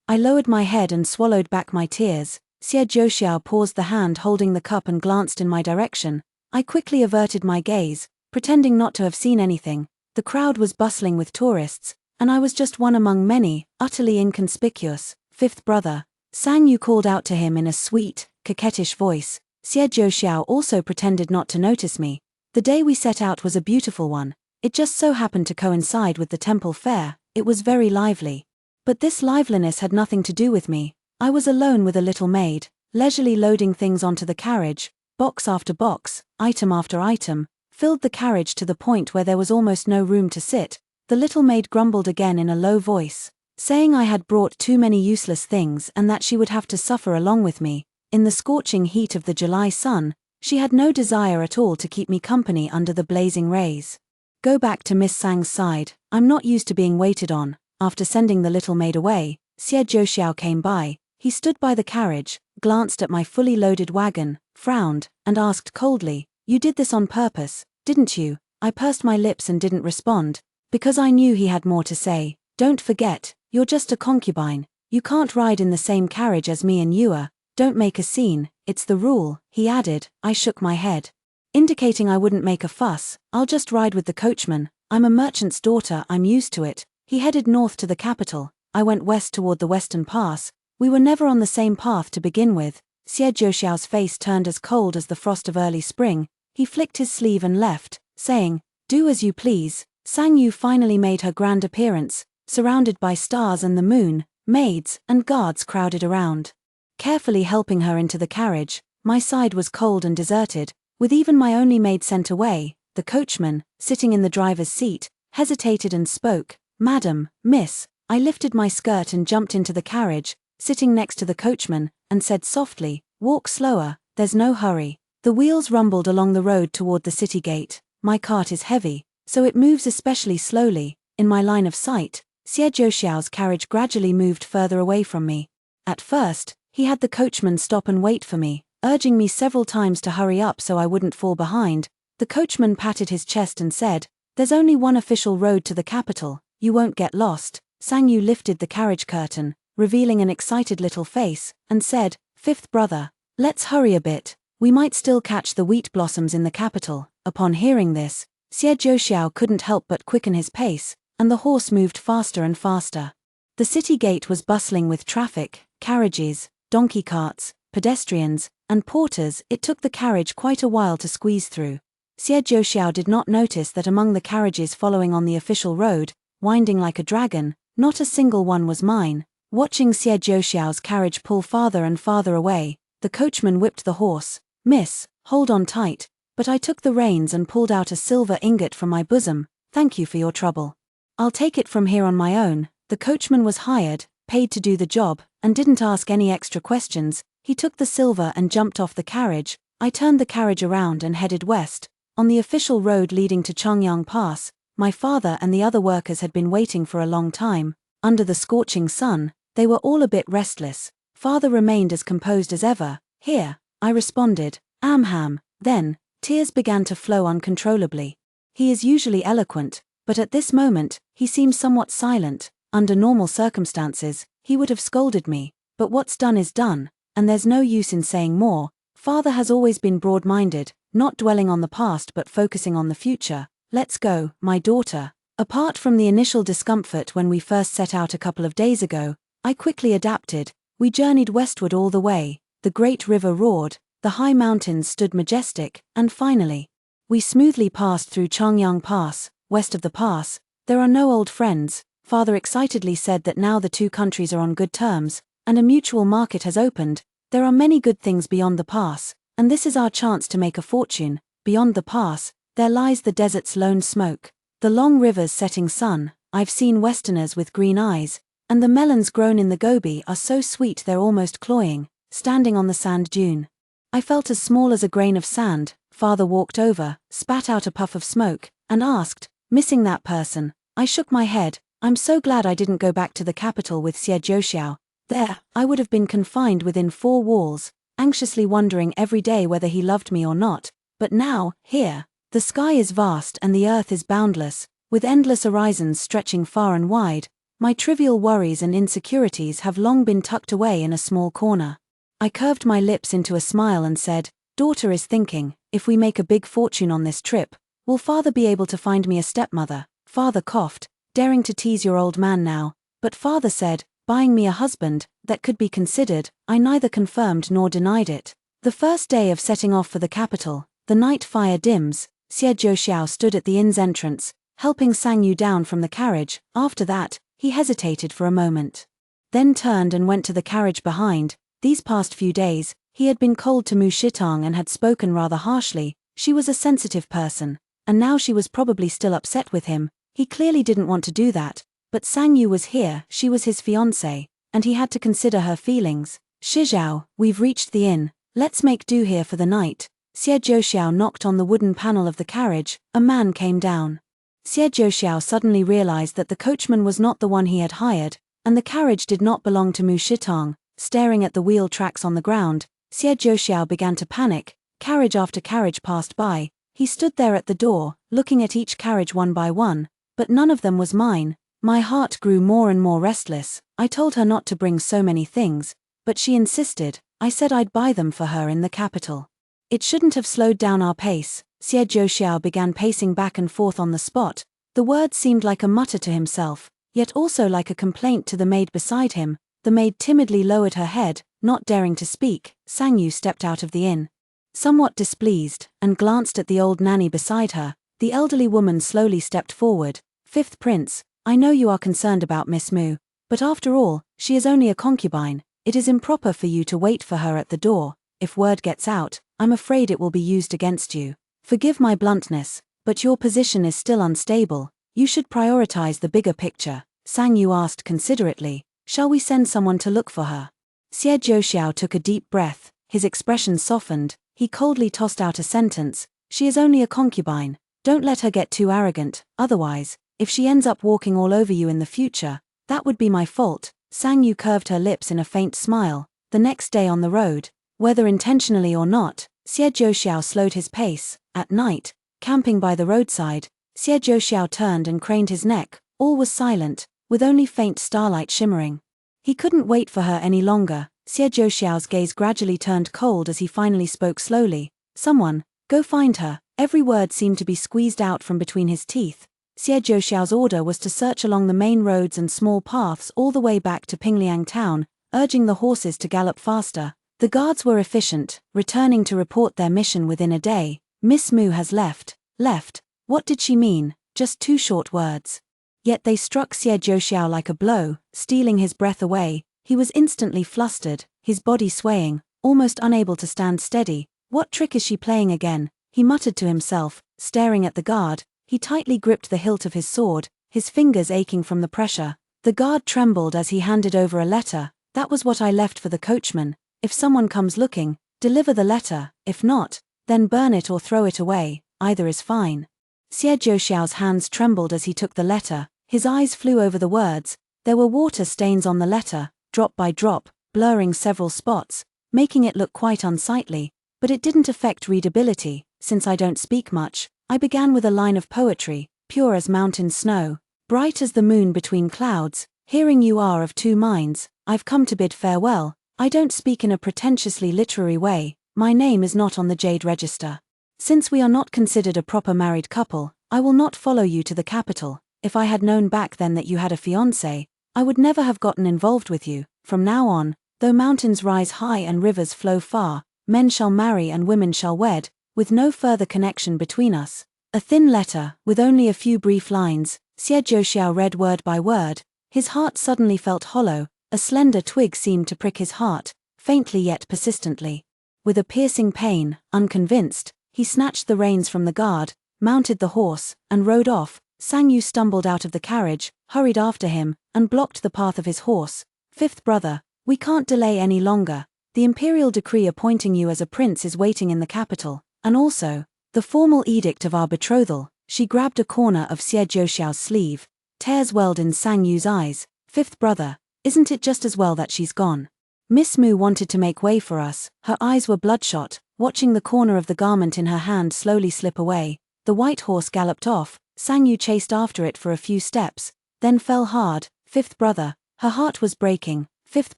I lowered my head and swallowed back my tears. Xie Zhouxiao paused the hand holding the cup and glanced in my direction. I quickly averted my gaze, pretending not to have seen anything. The crowd was bustling with tourists, and I was just one among many, utterly inconspicuous. Fifth brother. Sang Yu called out to him in a sweet, coquettish voice. Xie Zhouxiao also pretended not to notice me. The day we set out was a beautiful one. It just so happened to coincide with the temple fair. It was very lively. But this liveliness had nothing to do with me. I was alone with a little maid, leisurely loading things onto the carriage. Box after box, item after item, filled the carriage to the point where there was almost no room to sit. The little maid grumbled again in a low voice, saying I had brought too many useless things and that she would have to suffer along with me. In the scorching heat of the July sun, she had no desire at all to keep me company under the blazing rays. Go back to Miss Sang's side. I'm not used to being waited on. After sending the little maid away, Xie Zhouxiao came by. He stood by the carriage, glanced at my fully loaded wagon, frowned, and asked coldly, "You did this on purpose, didn't you?" I pursed my lips and didn't respond, because I knew he had more to say. "Don't forget, you're just a concubine. You can't ride in the same carriage as me and Yua. Don't make a scene, it's the rule," he added. I shook my head, indicating I wouldn't make a fuss. "I'll just ride with the coachman. I'm a merchant's daughter, I'm used to it." He headed north to the capital. I went west toward the western pass. We were never on the same path to begin with. Xie Zhouxiao's face turned as cold as the frost of early spring. He flicked his sleeve and left, saying, "Do as you please." Sang Yu finally made her grand appearance, surrounded by stars and the moon. Maids and guards crowded around, carefully helping her into the carriage. My side was cold and deserted, with even my only maid sent away. The coachman, sitting in the driver's seat, hesitated and spoke. "Madam, miss." I lifted my skirt and jumped into the carriage, sitting next to the coachman, and said softly, "Walk slower, there's no hurry." The wheels rumbled along the road toward the city gate. My cart is heavy, so it moves especially slowly. In my line of sight, Xie Zhouxiao's carriage gradually moved further away from me. At first, he had the coachman stop and wait for me, urging me several times to hurry up so I wouldn't fall behind. The coachman patted his chest and said, "There's only one official road to the capital. You won't get lost." Sang Yu lifted the carriage curtain, revealing an excited little face, and said, "Fifth brother, let's hurry a bit. We might still catch the wheat blossoms in the capital." Upon hearing this, Xie Zhouxiao couldn't help but quicken his pace, and the horse moved faster and faster. The city gate was bustling with traffic, carriages, donkey carts, pedestrians, and porters. It took the carriage quite a while to squeeze through. Xie Zhouxiao did not notice that among the carriages following on the official road, winding like a dragon, not a single one was mine. Watching Xie Zhouxiao's carriage pull farther and farther away, the coachman whipped the horse. "Miss, hold on tight," but I took the reins and pulled out a silver ingot from my bosom. "Thank you for your trouble. I'll take it from here on my own." The coachman was hired, paid to do the job, and didn't ask any extra questions. He took the silver and jumped off the carriage. I turned the carriage around and headed west. On the official road leading to Chongyang Pass, my father and the other workers had been waiting for a long time. Under the scorching sun, they were all a bit restless. Father remained as composed as ever. "Here," I responded. "Amham." Then, Tears began to flow uncontrollably. He is usually eloquent, but at this moment, he seems somewhat silent. Under normal circumstances, he would have scolded me, but what's done is done, and there's no use in saying more. Father has always been broad-minded, not dwelling on the past but focusing on the future. Let's go, my daughter. Apart from the initial discomfort when we first set out a couple of days ago, I quickly adapted. We journeyed westward all the way, the great river roared, the high mountains stood majestic, and finally, we smoothly passed through Chongyang Pass. West of the pass, there are no old friends. Father excitedly said that now the two countries are on good terms, and a mutual market has opened. There are many good things beyond the pass, and this is our chance to make a fortune. Beyond the pass, there lies the desert's lone smoke, the long river's setting sun. I've seen westerners with green eyes, and the melons grown in the Gobi are so sweet they're almost cloying, standing on the sand dune. I felt as small as a grain of sand. Father walked over, spat out a puff of smoke, and asked, "Missing that person?" I shook my head. I'm so glad I didn't go back to the capital with Xie Zhouxiao. There, I would have been confined within four walls, anxiously wondering every day whether he loved me or not. But now, here, the sky is vast and the earth is boundless, with endless horizons stretching far and wide. My trivial worries and insecurities have long been tucked away in a small corner. I curved my lips into a smile and said, "Daughter is thinking, if we make a big fortune on this trip, will father be able to find me a stepmother?" Father coughed, daring to tease your old man now, but father said, "Buying me a husband, that could be considered." I neither confirmed nor denied it. The first day of setting off for the capital, the night fire dims. Xie Zhouxiao stood at the inn's entrance, helping Sang Yu down from the carriage. After that, he hesitated for a moment, then turned and went to the carriage behind. These past few days, he had been cold to Mu Shitang and had spoken rather harshly. She was a sensitive person, and now she was probably still upset with him. He clearly didn't want to do that, but Sang Yu was here, she was his fiancée, and he had to consider her feelings. "Shizhao, we've reached the inn, let's make do here for the night." Xie Zhouxiao knocked on the wooden panel of the carriage. A man came down. Xie Zhouxiao suddenly realized that the coachman was not the one he had hired, and the carriage did not belong to Mu Shitang. Staring at the wheel tracks on the ground, Xie Zhouxiao began to panic. Carriage after carriage passed by. He stood there at the door, looking at each carriage one by one, but none of them was mine. My heart grew more and more restless. I told her not to bring so many things, but she insisted. I said I'd buy them for her in the capital. It shouldn't have slowed down our pace. Xie Zhouxiao began pacing back and forth on the spot. The words seemed like a mutter to himself, yet also like a complaint to the maid beside him. The maid timidly lowered her head, not daring to speak. Sang Yu stepped out of the inn, somewhat displeased, and glanced at the old nanny beside her. The elderly woman slowly stepped forward. "Fifth Prince, I know you are concerned about Miss Mu, but after all, she is only a concubine. It is improper for you to wait for her at the door. If word gets out, I'm afraid it will be used against you. Forgive my bluntness, but your position is still unstable. You should prioritize the bigger picture." Sang Yu asked considerately, "Shall we send someone to look for her?" Xie Zhouxiao took a deep breath, his expression softened. He coldly tossed out a sentence, "She is only a concubine. Don't let her get too arrogant, otherwise, if she ends up walking all over you in the future, that would be my fault." Sang Yu curved her lips in a faint smile. The next day on the road, whether intentionally or not, Xie Zhouxiao slowed his pace. At night, camping by the roadside, Xie Zhouxiao turned and craned his neck. All was silent, with only faint starlight shimmering. He couldn't wait for her any longer. Xie Zhouxiao's gaze gradually turned cold as he finally spoke slowly. "Someone, go find her." Every word seemed to be squeezed out from between his teeth. Xie Zhouxiao's order was to search along the main roads and small paths all the way back to Pingliang town, urging the horses to gallop faster. The guards were efficient, returning to report their mission within a day. "Miss Mu has left." Left? What did she mean? Just two short words. Yet they struck Xie Zhouxiao like a blow, stealing his breath away. He was instantly flustered, his body swaying, almost unable to stand steady. "What trick is she playing again?" he muttered to himself, staring at the guard. He tightly gripped the hilt of his sword, his fingers aching from the pressure. The guard trembled as he handed over a letter. "That was what I left for the coachman. If someone comes looking, deliver the letter. If not, then burn it or throw it away. Either is fine." Xie Zhouxiao's hands trembled as he took the letter. His eyes flew over the words. There were water stains on the letter, drop by drop, blurring several spots, making it look quite unsightly, but it didn't affect readability. since I don't speak much, I began with a line of poetry, pure as mountain snow, bright as the moon between clouds. Hearing you are of two minds, I've come to bid farewell. I don't speak in a pretentiously literary way, my name is not on the jade register. Since we are not considered a proper married couple, I will not follow you to the capital. If I had known back then that you had a fiancé, I would never have gotten involved with you. From now on, though mountains rise high and rivers flow far, men shall marry and women shall wed, with no further connection between us. A thin letter, with only a few brief lines, Xie Zhouxiao read word by word. His heart suddenly felt hollow, a slender twig seemed to prick his heart, faintly yet persistently. With a piercing pain, unconvinced, he snatched the reins from the guard, mounted the horse, and rode off. Sang Yu stumbled out of the carriage, hurried after him, and blocked the path of his horse. Fifth brother, we can't delay any longer. The imperial decree appointing you as a prince is waiting in the capital, and also, the formal edict of our betrothal. She grabbed a corner of Xie Zhouxiao's sleeve. Tears welled in Sang Yu's eyes. Fifth brother, isn't it just as well that she's gone? Miss Mu wanted to make way for us, her eyes were bloodshot, watching the corner of the garment in her hand slowly slip away. The white horse galloped off, Sang Yu chased after it for a few steps, then fell hard. Fifth brother, her heart was breaking. Fifth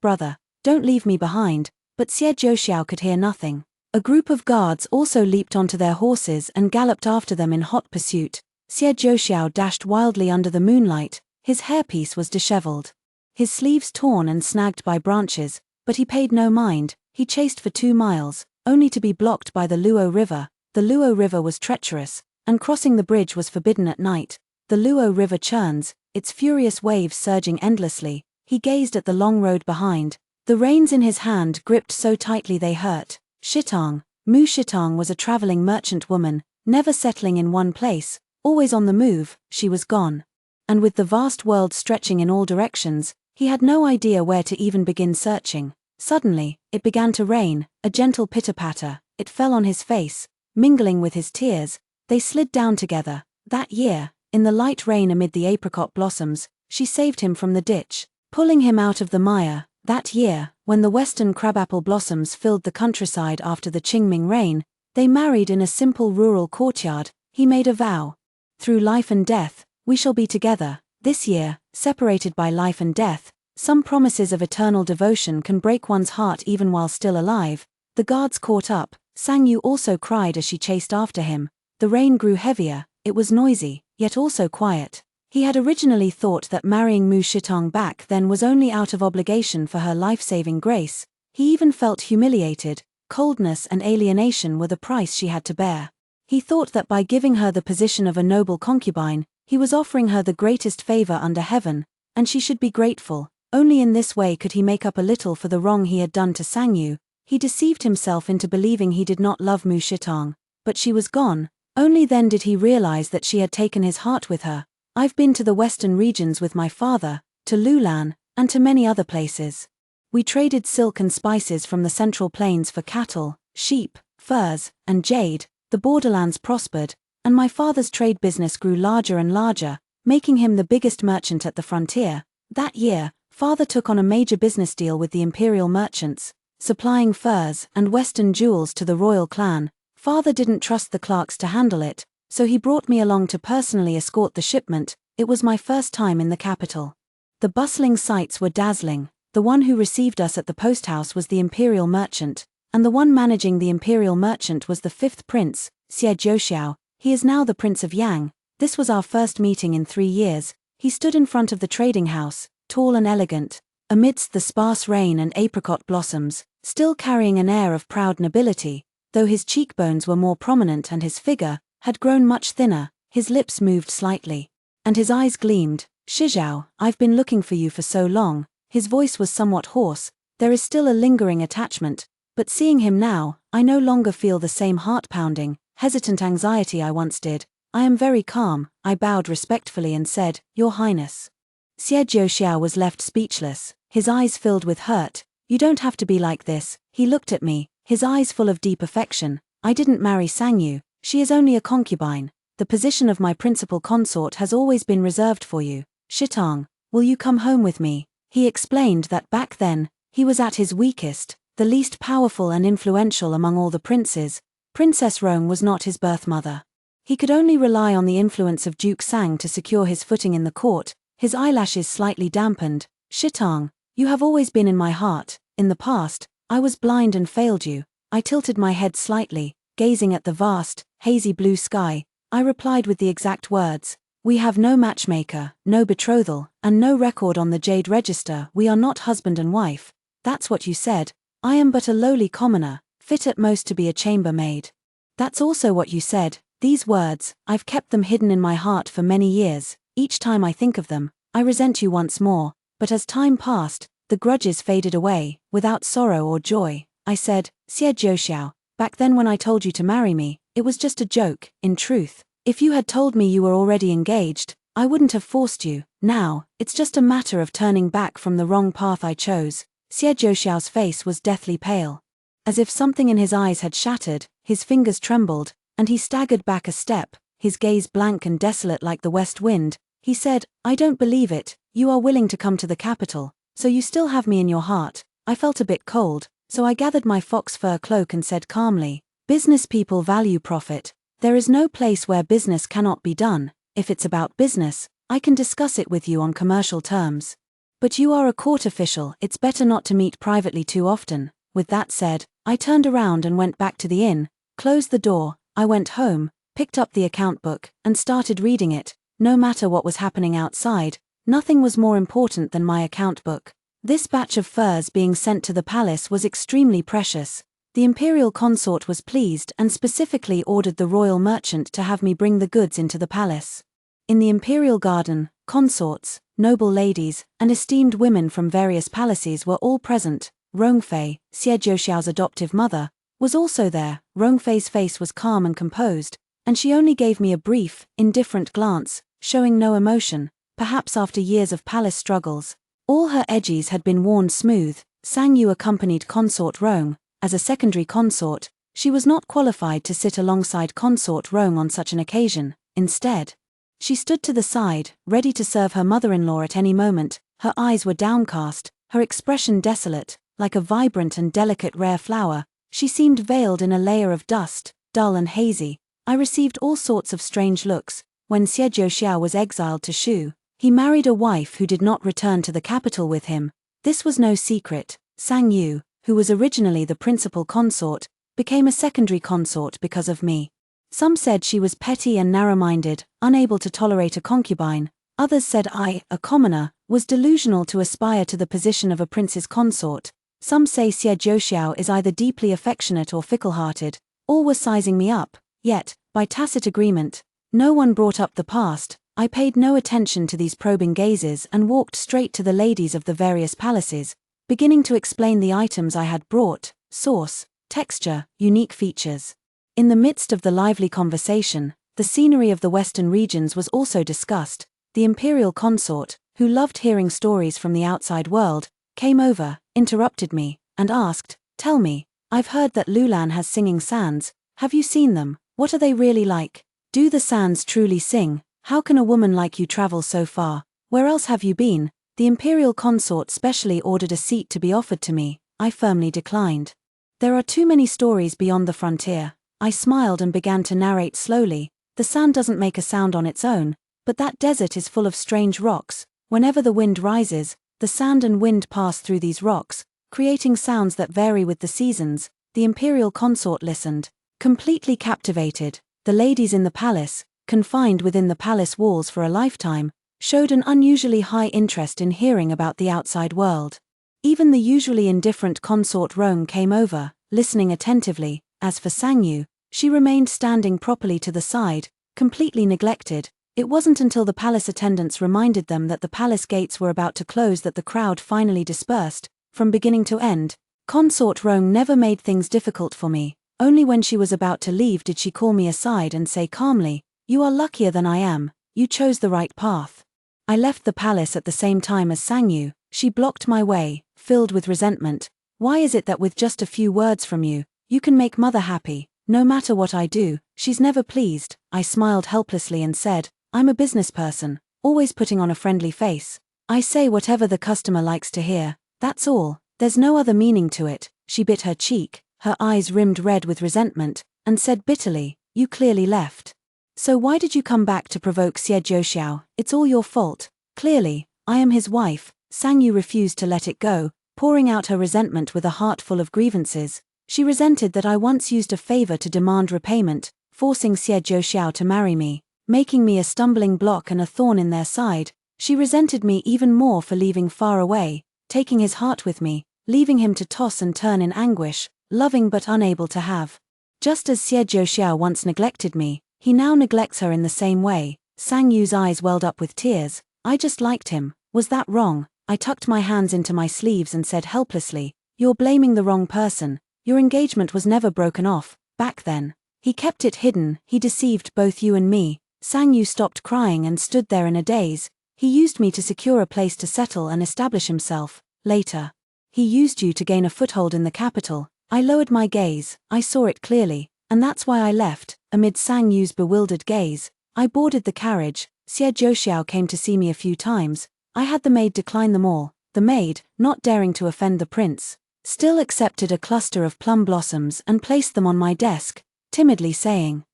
brother, don't leave me behind, but Xie Zhouxiao could hear nothing. A group of guards also leaped onto their horses and galloped after them in hot pursuit. Xie Zhouxiao dashed wildly under the moonlight, his hairpiece was disheveled. His sleeves torn and snagged by branches, but he paid no mind. He chased for 2 miles, only to be blocked by the Luo River. The Luo River was treacherous, and crossing the bridge was forbidden at night. The Luo River churns, its furious waves surging endlessly. He gazed at the long road behind, the reins in his hand gripped so tightly they hurt. Shitang, Mu Shitang was a traveling merchant woman, never settling in one place, always on the move. She was gone. And with the vast world stretching in all directions, he had no idea where to even begin searching. Suddenly, it began to rain, a gentle pitter-patter. It fell on his face, mingling with his tears. They slid down together. That year, in the light rain amid the apricot blossoms, she saved him from the ditch, pulling him out of the mire. That year, when the western crabapple blossoms filled the countryside after the Qingming rain, they married in a simple rural courtyard. He made a vow. Through life and death, we shall be together. This year, separated by life and death, some promises of eternal devotion can break one's heart even while still alive. The guards caught up. Sang Yu also cried as she chased after him. The rain grew heavier, it was noisy, yet also quiet. He had originally thought that marrying Mu Shitong back then was only out of obligation for her life-saving grace. He even felt humiliated. Coldness and alienation were the price she had to bear. He thought that by giving her the position of a noble concubine, he was offering her the greatest favor under heaven, and she should be grateful. Only in this way could he make up a little for the wrong he had done to Sang Yu. He deceived himself into believing he did not love Mu Shitong, but she was gone. Only then did he realize that she had taken his heart with her. I've been to the western regions with my father, to Lulan, and to many other places. We traded silk and spices from the central plains for cattle, sheep, furs, and jade. The borderlands prospered, and my father's trade business grew larger and larger, making him the biggest merchant at the frontier. That year, father took on a major business deal with the imperial merchants, supplying furs and western jewels to the royal clan. Father didn't trust the clerks to handle it, so he brought me along to personally escort the shipment. It was my first time in the capital. The bustling sights were dazzling. The one who received us at the post house was the imperial merchant, and the one managing the imperial merchant was the fifth prince, Xie Zhouxiao. He is now the Prince of Yang. This was our first meeting in 3 years. He stood in front of the trading house, tall and elegant, amidst the sparse rain and apricot blossoms, still carrying an air of proud nobility, though his cheekbones were more prominent and his figure had grown much thinner. His lips moved slightly, and his eyes gleamed. Shizhao, I've been looking for you for so long. His voice was somewhat hoarse. There is still a lingering attachment, but seeing him now, I no longer feel the same heart-pounding, hesitant anxiety I once did. I am very calm. I bowed respectfully and said, Your Highness. Xie Zhouxiao was left speechless, his eyes filled with hurt. You don't have to be like this. He looked at me, his eyes full of deep affection. I didn't marry Sang Yu. She is only a concubine. The position of my principal consort has always been reserved for you. Shitang, will you come home with me? He explained that back then, he was at his weakest, the least powerful and influential among all the princes. Princess Rong was not his birth mother. He could only rely on the influence of Duke Sang to secure his footing in the court, his eyelashes slightly dampened. Shitang, you have always been in my heart. In the past, I was blind and failed you. I tilted my head slightly, gazing at the vast, hazy blue sky. I replied with the exact words. We have no matchmaker, no betrothal, and no record on the Jade Register. We are not husband and wife. That's what you said. I am but a lowly commoner, fit at most to be a chambermaid. That's also what you said. These words, I've kept them hidden in my heart for many years. Each time I think of them, I resent you once more. But as time passed, the grudges faded away, without sorrow or joy. I said, Xie Jiuxiao, back then when I told you to marry me, it was just a joke. In truth, if you had told me you were already engaged, I wouldn't have forced you. Now, it's just a matter of turning back from the wrong path I chose. Xie Jiuxiao's face was deathly pale. As if something in his eyes had shattered, his fingers trembled, and he staggered back a step, his gaze blank and desolate like the west wind. He said, I don't believe it. You are willing to come to the capital, so you still have me in your heart. I felt a bit cold, so I gathered my fox fur cloak and said calmly, business people value profit. There is no place where business cannot be done. If it's about business, I can discuss it with you on commercial terms. But you are a court official, it's better not to meet privately too often. With that said, I turned around and went back to the inn, closed the door. I went home, picked up the account book, and started reading it. No matter what was happening outside, nothing was more important than my account book. This batch of furs being sent to the palace was extremely precious. The imperial consort was pleased and specifically ordered the royal merchant to have me bring the goods into the palace. In the imperial garden, consorts, noble ladies, and esteemed women from various palaces were all present. Rongfei, Xie Jiuxiao's adoptive mother, was also there. Rongfei's face was calm and composed, and she only gave me a brief, indifferent glance, showing no emotion, perhaps after years of palace struggles. All her edges had been worn smooth. Sang Yu accompanied consort Rong. As a secondary consort, she was not qualified to sit alongside consort Rong on such an occasion. Instead, she stood to the side, ready to serve her mother-in-law at any moment. Her eyes were downcast, her expression desolate, like a vibrant and delicate rare flower. She seemed veiled in a layer of dust, dull and hazy. I received all sorts of strange looks. When Xie Jiuxiao was exiled to Shu, he married a wife who did not return to the capital with him. This was no secret. Sang Yu, who was originally the principal consort, became a secondary consort because of me. Some said she was petty and narrow-minded, unable to tolerate a concubine. Others said I, a commoner, was delusional to aspire to the position of a prince's consort. Some say Xie Jiuxiao is either deeply affectionate or fickle-hearted. All were sizing me up, yet, by tacit agreement, no one brought up the past. I paid no attention to these probing gazes and walked straight to the ladies of the various palaces, beginning to explain the items I had brought, source, texture, unique features. In the midst of the lively conversation, the scenery of the western regions was also discussed. The imperial consort, who loved hearing stories from the outside world, came over, interrupted me, and asked, tell me, I've heard that Lulan has singing sands. Have you seen them? What are they really like? Do the sands truly sing? How can a woman like you travel so far? Where else have you been? The imperial consort specially ordered a seat to be offered to me. I firmly declined. There are too many stories beyond the frontier. I smiled and began to narrate slowly. The sand doesn't make a sound on its own, but that desert is full of strange rocks. Whenever the wind rises, the sand and wind pass through these rocks, creating sounds that vary with the seasons. The imperial consort listened, completely captivated. The ladies in the palace, confined within the palace walls for a lifetime, showed an unusually high interest in hearing about the outside world. Even the usually indifferent consort Rong came over, listening attentively. As for Sang Yu, she remained standing properly to the side, completely neglected. It wasn't until the palace attendants reminded them that the palace gates were about to close that the crowd finally dispersed. From beginning to end, consort Rong never made things difficult for me. Only when she was about to leave did she call me aside and say calmly, you are luckier than I am. You chose the right path. I left the palace at the same time as Sang Yu. She blocked my way, filled with resentment. Why is it that with just a few words from you, you can make mother happy? No matter what I do, she's never pleased. I smiled helplessly and said, I'm a business person, always putting on a friendly face. I say whatever the customer likes to hear, that's all. There's no other meaning to it. She bit her cheek, her eyes rimmed red with resentment. and said bitterly, "You clearly left. So why did you come back to provoke Xie Zhouxiao? It's all your fault. Clearly, I am his wife." Sang Yu refused to let it go, pouring out her resentment with a heart full of grievances. She resented that I once used a favor to demand repayment, forcing Xie Zhouxiao to marry me, making me a stumbling block and a thorn in their side. She resented me even more for leaving far away, taking his heart with me, leaving him to toss and turn in anguish, loving but unable to have. Just as Xie Zhouxiao once neglected me, he now neglects her in the same way. Sang Yu's eyes welled up with tears. I just liked him. Was that wrong? I tucked my hands into my sleeves and said helplessly, "You're blaming the wrong person. Your engagement was never broken off, back then. He kept it hidden, he deceived both you and me." Sang Yu stopped crying and stood there in a daze. "He used me to secure a place to settle and establish himself. Later, he used you to gain a foothold in the capital." I lowered my gaze. I saw it clearly, and that's why I left. Amid Sang Yu's bewildered gaze, I boarded the carriage. Xie Zhouxiao came to see me a few times. I had the maid decline them all. The maid, not daring to offend the prince, still accepted a cluster of plum blossoms and placed them on my desk, timidly saying,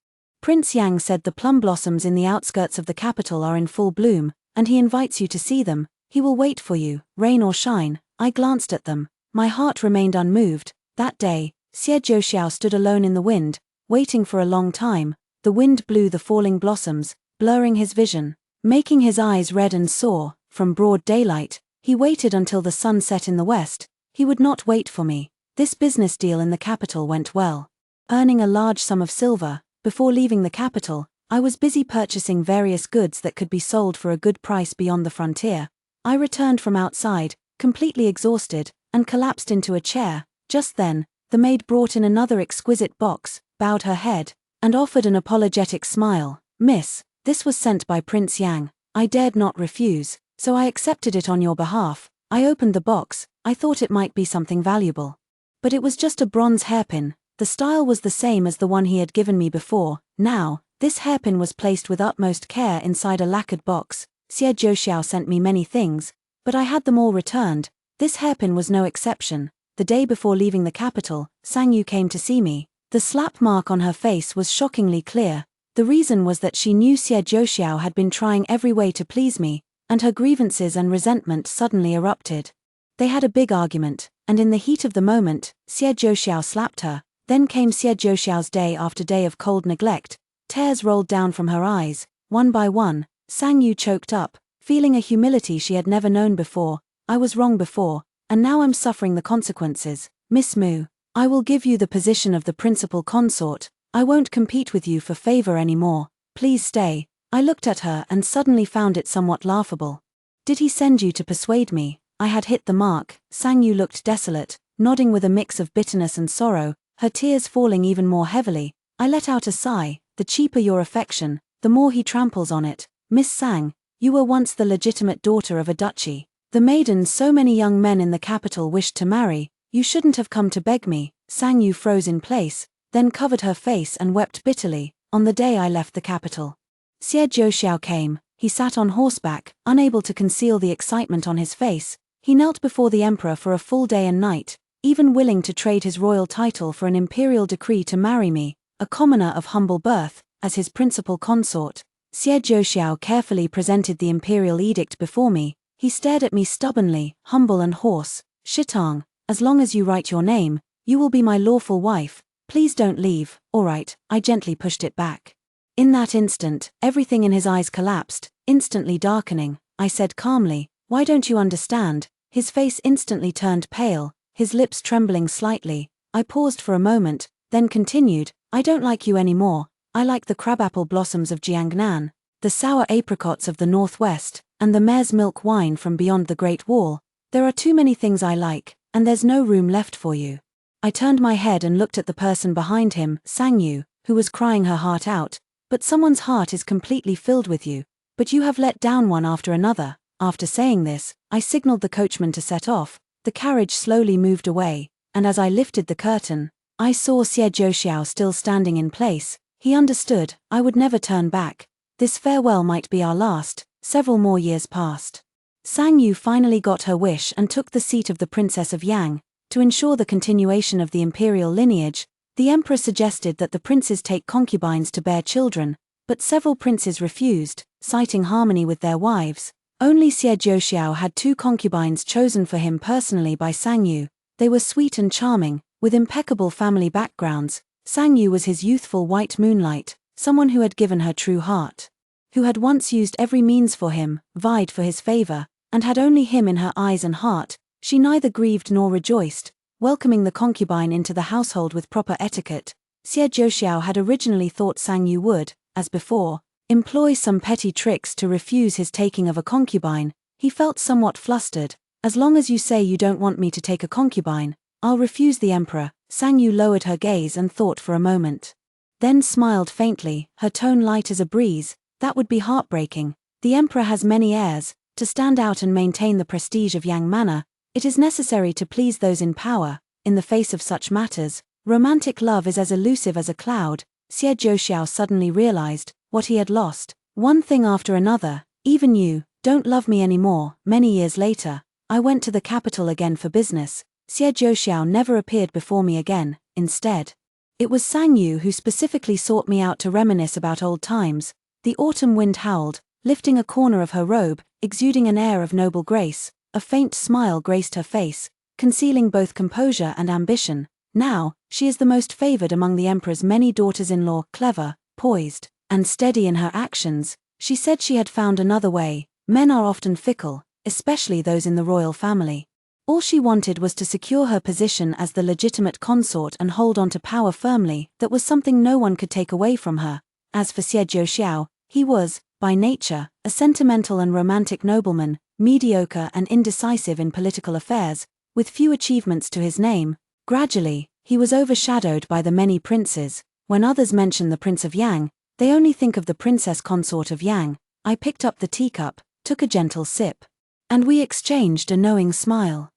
"Prince Yang said the plum blossoms in the outskirts of the capital are in full bloom, and he invites you to see them. He will wait for you, rain or shine." I glanced at them. My heart remained unmoved. That day, Xie Zhouxiao stood alone in the wind, waiting for a long time. The wind blew the falling blossoms, blurring his vision, making his eyes red and sore. From broad daylight, he waited until the sun set in the west. He would not wait for me. This business deal in the capital went well. Earning a large sum of silver, before leaving the capital, I was busy purchasing various goods that could be sold for a good price beyond the frontier. I returned from outside, completely exhausted, and collapsed into a chair. Just then, the maid brought in another exquisite box, bowed her head, and offered an apologetic smile. "Miss, this was sent by Prince Yang." I dared not refuse, so I accepted it on your behalf. I opened the box. I thought it might be something valuable. But it was just a bronze hairpin. The style was the same as the one he had given me before. Now, this hairpin was placed with utmost care inside a lacquered box. Xie Zhouxiao sent me many things, but I had them all returned. This hairpin was no exception. The day before leaving the capital, Sang Yu came to see me. The slap mark on her face was shockingly clear. The reason was that she knew Xie Zhouxiao had been trying every way to please me, and her grievances and resentment suddenly erupted. They had a big argument, and in the heat of the moment, Xie Zhouxiao slapped her. Then came Xie Zhouxiao's day after day of cold neglect. Tears rolled down from her eyes. One by one, Sang Yu choked up, feeling a humility she had never known before. "I was wrong before, and now I'm suffering the consequences. Miss Mu, I will give you the position of the principal consort. I won't compete with you for favor anymore. Please stay." I looked at her and suddenly found it somewhat laughable. "Did he send you to persuade me?" I had hit the mark. Sang Yu looked desolate, nodding with a mix of bitterness and sorrow, her tears falling even more heavily. I let out a sigh. "The cheaper your affection, the more he tramples on it. Miss Sang, you were once the legitimate daughter of a duchy. The maiden so many young men in the capital wished to marry. You shouldn't have come to beg me." Sang Yu froze in place, then covered her face and wept bitterly. On the day I left the capital, Xie Zhouxiao came. He sat on horseback, unable to conceal the excitement on his face. He knelt before the emperor for a full day and night, even willing to trade his royal title for an imperial decree to marry me, a commoner of humble birth, as his principal consort. Xie Zhouxiao carefully presented the imperial edict before me. He stared at me stubbornly, humble and hoarse. "Shitang, as long as you write your name, you will be my lawful wife. Please don't leave." "All right," I gently pushed it back. In that instant, everything in his eyes collapsed, instantly darkening. I said calmly, "Why don't you understand?" His face instantly turned pale, his lips trembling slightly. I paused for a moment, then continued, "I don't like you anymore. I like the crabapple blossoms of Jiangnan, the sour apricots of the northwest, and the mare's milk wine from beyond the Great Wall. There are too many things I like, and there's no room left for you." I turned my head and looked at the person behind him, Sang Yu, who was crying her heart out. "But someone's heart is completely filled with you, but you have let down one after another." After saying this, I signaled the coachman to set off. The carriage slowly moved away, and as I lifted the curtain, I saw Xie Zhouxiao still standing in place. He understood, I would never turn back. This farewell might be our last. Several more years passed. Sang Yu finally got her wish and took the seat of the Princess of Yang. To ensure the continuation of the imperial lineage, The emperor suggested that the princes take concubines to bear children, but several princes refused, citing harmony with their wives. Only Xie Zhouxiao had 2 concubines chosen for him personally by Sang Yu. They were sweet and charming, with impeccable family backgrounds. Sang Yu was his youthful white moonlight, someone who had given her true heart, who had once used every means for him, vied for his favor, and had only him in her eyes and heart. She neither grieved nor rejoiced, welcoming the concubine into the household with proper etiquette. Xie Zhouxiao had originally thought Sang Yu would, as before, employ some petty tricks to refuse his taking of a concubine. He felt somewhat flustered. As long as you say you don't want me to take a concubine, I'll refuse the emperor. Sang Yu lowered her gaze and thought for a moment. Then smiled faintly, her tone light as a breeze. That would be heartbreaking. The emperor has many heirs. To stand out and maintain the prestige of Yang Manor, it is necessary to please those in power. In the face of such matters, romantic love is as elusive as a cloud. Xie Zhouxiao suddenly realized what he had lost. One thing after another. Even you don't love me anymore. Many years later, I went to the capital again for business. Xie Zhouxiao never appeared before me again. Instead, it was Sang Yu who specifically sought me out to reminisce about old times. The autumn wind howled, lifting a corner of her robe, exuding an air of noble grace. A faint smile graced her face, concealing both composure and ambition. Now, she is the most favored among the emperor's many daughters-in-law, clever, poised, and steady in her actions. She said she had found another way. Men are often fickle, especially those in the royal family. All she wanted was to secure her position as the legitimate consort and hold on to power firmly. That was something no one could take away from her. As for Xie Zhouxiao, he was, by nature, a sentimental and romantic nobleman, mediocre and indecisive in political affairs, with few achievements to his name. Gradually, he was overshadowed by the many princes. When others mention the Prince of Yang, they only think of the princess consort of Yang. I picked up the teacup, took a gentle sip, and we exchanged a knowing smile.